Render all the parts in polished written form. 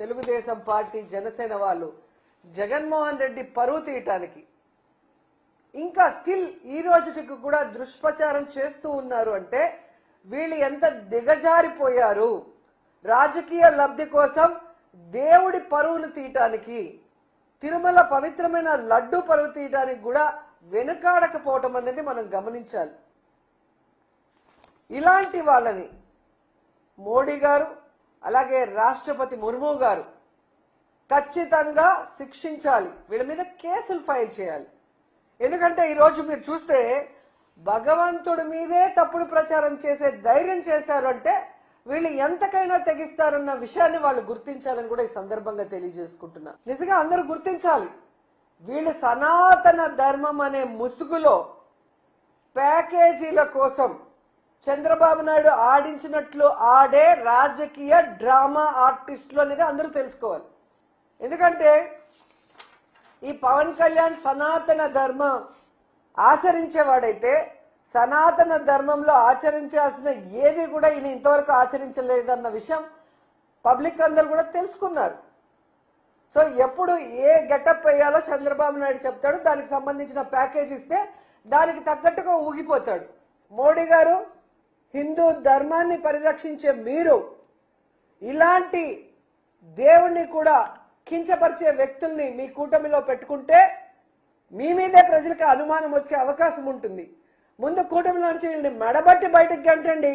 Telugu Desam party Janasena వాళ్ళు జగన్మోహన్ రెడ్డి పరువు తీయటానికి ఇంకా స్టిల్ ఈ రోజుకి కూడా దుష్ప్రచారం చేస్తూ ఉన్నారు అంటే వీళ్ళు ఎంత దిగజారిపోయారు. రాజకీయ లబ్ధి కోసం దేవుడి పరువును తీయటానికి, తిరుమల పవిత్రమైన లడ్డు పరువు తీయటానికి కూడా వెనుకాడకపోవటం అనేది మనం గమనించాలి. ఇలాంటి వాళ్ళని మోడీ గారు అలాగే రాష్ట్రపతి ముర్ము గారు ఖచ్చితంగా శిక్షించాలి. వీళ్ళ మీద కేసులు ఫైల్ చేయాలి. ఎందుకంటే ఈరోజు మీరు చూస్తే భగవంతుడి మీదే తప్పుడు ప్రచారం చేసే ధైర్యం చేశారు అంటే వీళ్ళు ఎంతకైనా తెగిస్తారన్న విషయాన్ని వాళ్ళు గుర్తించాలని కూడా ఈ సందర్భంగా తెలియజేసుకుంటున్నా. నిజంగా అందరూ గుర్తించాలి. వీళ్ళు సనాతన ధర్మం అనే ముసుగులో ప్యాకేజీల కోసం చంద్రబాబు నాయుడు ఆడించినట్లు ఆడే రాజకీయ డ్రామా ఆర్టిస్టులు అనేది అందరూ తెలుసుకోవాలి. ఎందుకంటే ఈ పవన్ కళ్యాణ్ సనాతన ధర్మం ఆచరించేవాడైతే సనాతన ధర్మంలో ఆచరించాల్సిన ఏది కూడా ఈయన ఇంతవరకు ఆచరించలేదన్న విషయం పబ్లిక్ అందరూ కూడా తెలుసుకున్నారు. సో ఎప్పుడు ఏ గెటప్ వేయాలో చంద్రబాబు నాయుడు చెప్తాడు, దానికి సంబంధించిన ప్యాకేజ్ ఇస్తే దానికి తగ్గట్టుగా ఊగిపోతాడు. మోడీ గారు హిందూ ధర్మాన్ని పరిరక్షించే మీరు ఇలాంటి దేవుణ్ణి కూడా కించపరిచే వ్యక్తుల్ని మీ కూటమిలో పెట్టుకుంటే మీ మీదే ప్రజలకు అనుమానం వచ్చే అవకాశం ఉంటుంది. ముందు కూటమిలో నుంచి వీళ్ళని మెడబట్టి బయటకు గంటండి,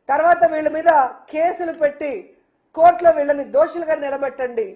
తర్వాత వీళ్ళ మీద కేసులు పెట్టి కోర్టులో వీళ్ళని దోషులుగా నిలబెట్టండి.